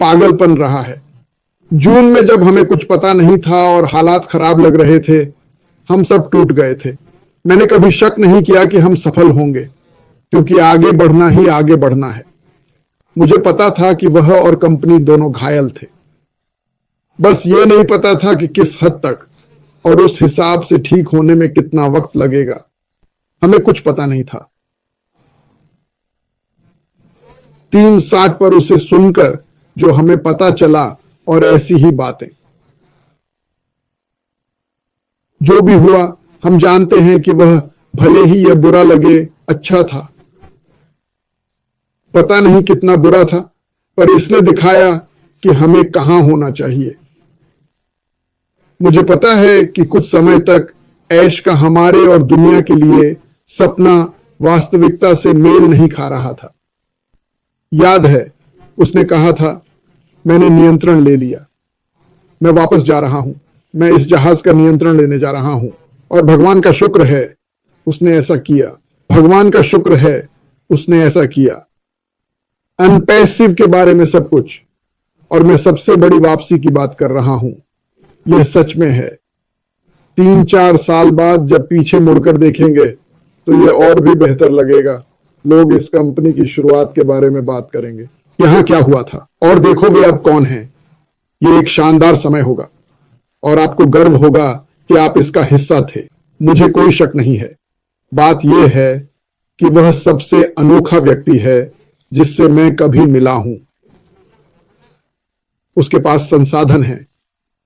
पागलपन रहा है। जून में जब हमें कुछ पता नहीं था और हालात खराब लग रहे थे, हम सब टूट गए थे। मैंने कभी शक नहीं किया कि हम सफल होंगे, क्योंकि आगे बढ़ना ही आगे बढ़ना है। मुझे पता था कि वह और कंपनी दोनों घायल थे। बस ये नहीं पता था कि किस हद तक और उस हिसाब से ठीक होने में कितना वक्त लगेगा। हमें कुछ पता नहीं था। 3:60 पर उसे सुनकर जो हमें पता चला, और ऐसी ही बातें। जो भी हुआ, हम जानते हैं कि वह, भले ही यह बुरा लगे, अच्छा था। पता नहीं कितना बुरा था, पर इसने दिखाया कि हमें कहां होना चाहिए। मुझे पता है कि कुछ समय तक ऐश का हमारे और दुनिया के लिए सपना वास्तविकता से मेल नहीं खा रहा था। याद है, उसने कहा था, मैंने नियंत्रण ले लिया, मैं वापस जा रहा हूं, मैं इस जहाज का नियंत्रण लेने जा रहा हूं। और भगवान का शुक्र है उसने ऐसा किया। भगवान का शुक्र है उसने ऐसा किया। अनपैसिव के बारे में सब कुछ, और मैं सबसे बड़ी वापसी की बात कर रहा हूं। यह सच में है। 3-4 साल बाद जब पीछे मुड़कर देखेंगे तो यह और भी बेहतर लगेगा। लोग इस कंपनी की शुरुआत के बारे में बात करेंगे, यहां क्या हुआ था, और देखोगे अब कौन है। यह एक शानदार समय होगा और आपको गर्व होगा कि आप इसका हिस्सा थे। मुझे कोई शक नहीं है। बात यह है कि वह सबसे अनोखा व्यक्ति है जिससे मैं कभी मिला हूं। उसके पास संसाधन है,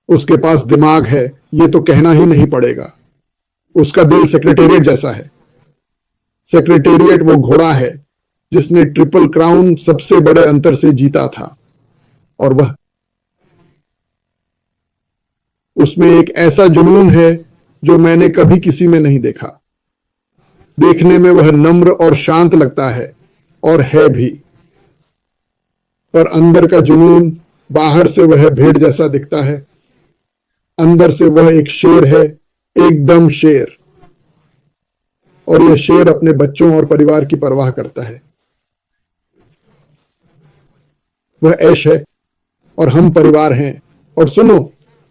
उसके पास दिमाग है, यह तो कहना ही नहीं पड़ेगा। उसका दिल सेक्रेटेरिएट जैसा है। सेक्रेटेरिएट वो घोड़ा है जिसने ट्रिपल क्राउन सबसे बड़े अंतर से जीता था, और वह, उसमें एक ऐसा जुनून है जो मैंने कभी किसी में नहीं देखा। देखने में वह नम्र और शांत लगता है, और है भी, पर अंदर का जुनून, बाहर से वह भेड़ जैसा दिखता है, अंदर से वह एक शेर है, एकदम शेर। और यह शेर अपने बच्चों और परिवार की परवाह करता है। वह ऐश है और हम परिवार हैं। और सुनो,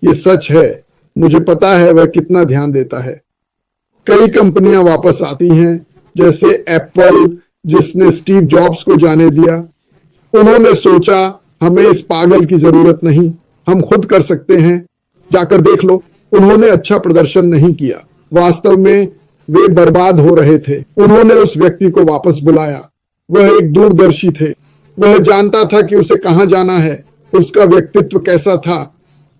यह सच है, मुझे पता है वह कितना ध्यान देता है। कई कंपनियां वापस आती हैं, जैसे एप्पल, जिसने स्टीव जॉब्स को जाने दिया। उन्होंने सोचा, हमें इस पागल की जरूरत नहीं, हम खुद कर सकते हैं। जाकर देख लो, उन्होंने अच्छा प्रदर्शन नहीं किया। वास्तव में वे बर्बाद हो रहे थे। उन्होंने उस व्यक्ति को वापस बुलाया। वह एक दूरदर्शी थे। वह जानता था कि उसे कहां जाना है। उसका व्यक्तित्व कैसा था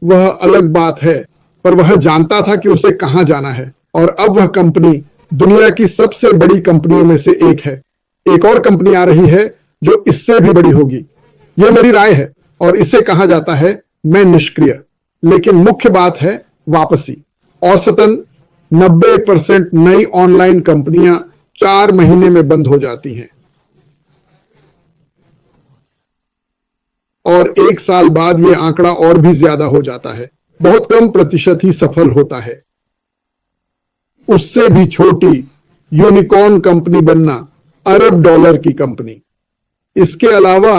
वह अलग बात है, पर वह जानता था कि उसे कहां जाना है। और अब वह कंपनी दुनिया की सबसे बड़ी कंपनियों में से एक है। एक और कंपनी आ रही है जो इससे भी बड़ी होगी। यह मेरी राय है, और इसे कहा जाता है मैं निष्क्रिय। लेकिन मुख्य बात है वापसी। औसतन 90% नई ऑनलाइन कंपनियां 4 महीने में बंद हो जाती हैं, और 1 साल बाद यह आंकड़ा और भी ज्यादा हो जाता है। बहुत कम प्रतिशत ही सफल होता है। उससे भी छोटी यूनिकॉर्न कंपनी बनना अरब डॉलर की कंपनी। इसके अलावा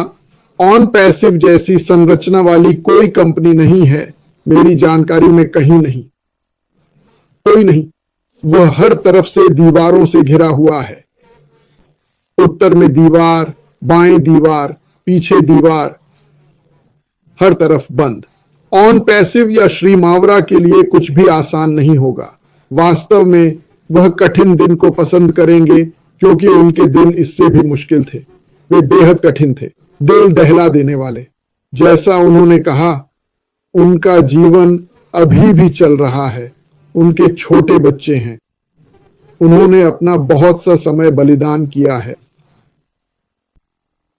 ऑन पैसिव जैसी संरचना वाली कोई कंपनी नहीं है मेरी जानकारी में, कहीं नहीं, कोई नहीं। वह हर तरफ से दीवारों से घिरा हुआ है। उत्तर में दीवार, बाएं दीवार, पीछे दीवार, हर तरफ बंद। ऑन पैसिव या श्री मावरा के लिए कुछ भी आसान नहीं होगा। वास्तव में वह कठिन दिन को पसंद करेंगे, क्योंकि उनके दिन इससे भी मुश्किल थे। वे बेहद कठिन थे, दिल दहला देने वाले। जैसा उन्होंने कहा, उनका जीवन अभी भी चल रहा है। उनके छोटे बच्चे हैं। उन्होंने अपना बहुत सा समय बलिदान किया है।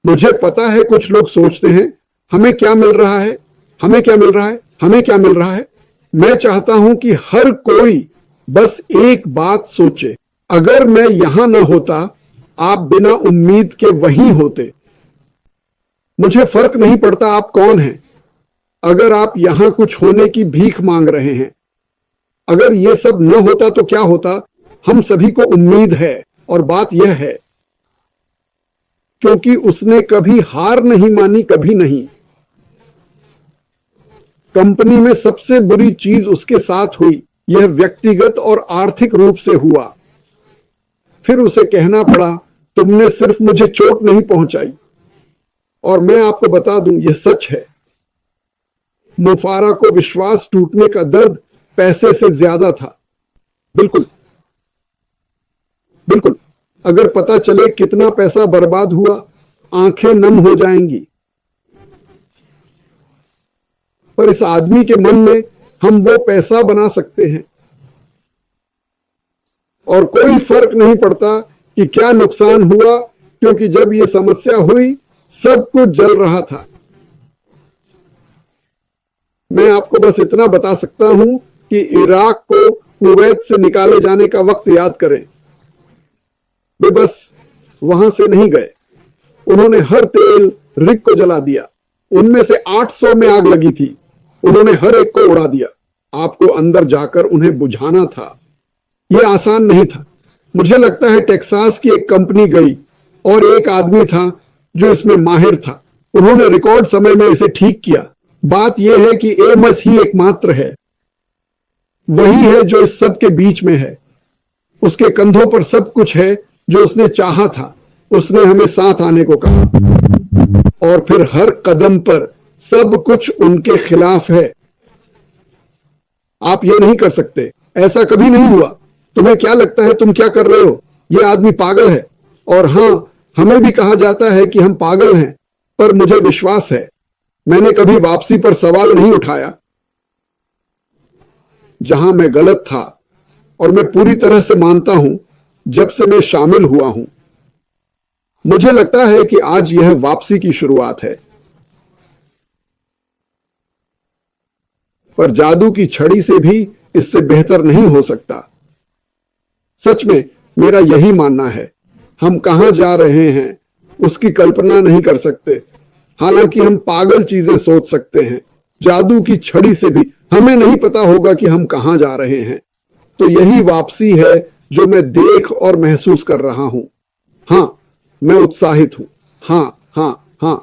मुझे पता है कुछ लोग सोचते हैं, हमें क्या मिल रहा है, हमें क्या मिल रहा है, हमें क्या मिल रहा है। मैं चाहता हूं कि हर कोई बस एक बात सोचे, अगर मैं यहां न होता, आप बिना उम्मीद के वहीं होते। मुझे फर्क नहीं पड़ता आप कौन हैं। अगर आप यहां कुछ होने की भीख मांग रहे हैं, अगर यह सब न होता तो क्या होता। हम सभी को उम्मीद है, और बात यह है, क्योंकि उसने कभी हार नहीं मानी, कभी नहीं। कंपनी में सबसे बुरी चीज उसके साथ हुई, यह व्यक्तिगत और आर्थिक रूप से हुआ। फिर उसे कहना पड़ा, तुमने सिर्फ मुझे चोट नहीं पहुंचाई। और मैं आपको बता दूं, यह सच है। मुफारा को विश्वास टूटने का दर्द पैसे से ज्यादा था। बिल्कुल बिल्कुल, अगर पता चले कितना पैसा बर्बाद हुआ, आंखें नम हो जाएंगी। पर इस आदमी के मन में हम वो पैसा बना सकते हैं, और कोई फर्क नहीं पड़ता कि क्या नुकसान हुआ, क्योंकि जब ये समस्या हुई सब कुछ जल रहा था। मैं आपको बस इतना बता सकता हूं कि इराक को कुवैत से निकाले जाने का वक्त याद करें। वे बस वहां से नहीं गए, उन्होंने हर तेल रिग को जला दिया। उनमें से 800 में आग लगी थी, उन्होंने हर एक को उड़ा दिया। आपको अंदर जाकर उन्हें बुझाना था। यह आसान नहीं था। मुझे लगता है टेक्सास की एक कंपनी गई और एक आदमी था जो इसमें माहिर था। उन्होंने रिकॉर्ड समय में इसे ठीक किया। बात यह है कि एमस ही एकमात्र है, वही है जो इस सब के बीच में है। उसके कंधों पर सब कुछ है जो उसने चाहा था। उसने हमें साथ आने को कहा, और फिर हर कदम पर सब कुछ उनके खिलाफ है। आप ये नहीं कर सकते, ऐसा कभी नहीं हुआ। तुम्हें क्या लगता है तुम क्या कर रहे हो? यह आदमी पागल है। और हां, हमें भी कहा जाता है कि हम पागल हैं, पर मुझे विश्वास है मैंने कभी वापसी पर सवाल नहीं उठाया। जहां मैं गलत था, और मैं पूरी तरह से मानता हूं जब से मैं शामिल हुआ हूं। मुझे लगता है कि आज यह वापसी की शुरुआत है। पर जादू की छड़ी से भी इससे बेहतर नहीं हो सकता। सच में मेरा यही मानना है। हम कहां जा रहे हैं उसकी कल्पना नहीं कर सकते। हालांकि हम पागल चीजें सोच सकते हैं। जादू की छड़ी से भी हमें नहीं पता होगा कि हम कहां जा रहे हैं। तो यही वापसी है जो मैं देख और महसूस कर रहा हूं। हां, मैं उत्साहित हूं। हां हां हां,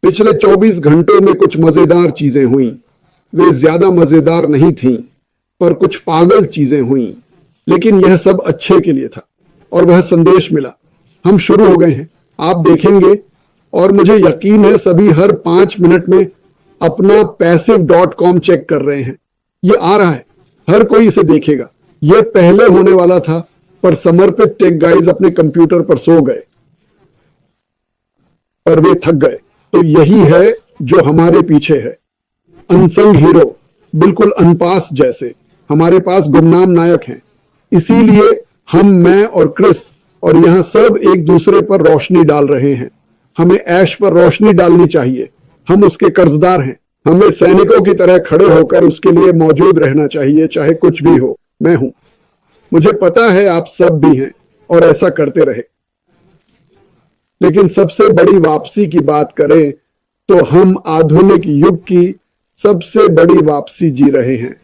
पिछले 24 घंटों में कुछ मजेदार चीजें हुई। वे ज्यादा मजेदार नहीं थीं, पर कुछ पागल चीजें हुई। लेकिन यह सब अच्छे के लिए था, और वह संदेश मिला। हम शुरू हो गए हैं, आप देखेंगे। और मुझे यकीन है सभी हर 5 मिनट में अपना passive.com चेक कर रहे हैं। यह आ रहा है, हर कोई इसे देखेगा। यह पहले होने वाला था, पर समर्पित टेक गाइज अपने कंप्यूटर पर सो गए, पर वे थक गए। तो यही है जो हमारे पीछे है। अनसंग हीरो, बिल्कुल अनपास जैसे। हमारे पास गुमनाम नायक हैं। इसीलिए हम, मैं और क्रिस और यहां सब एक दूसरे पर रोशनी डाल रहे हैं। हमें ऐश पर रोशनी डालनी चाहिए। हम उसके कर्जदार हैं। हमें सैनिकों की तरह खड़े होकर उसके लिए मौजूद रहना चाहिए, चाहे कुछ भी हो। मैं हूं, मुझे पता है आप सब भी हैं, और ऐसा करते रहे। लेकिन सबसे बड़ी वापसी की बात करें तो हम आधुनिक युग की सबसे बड़ी वापसी जी रहे हैं।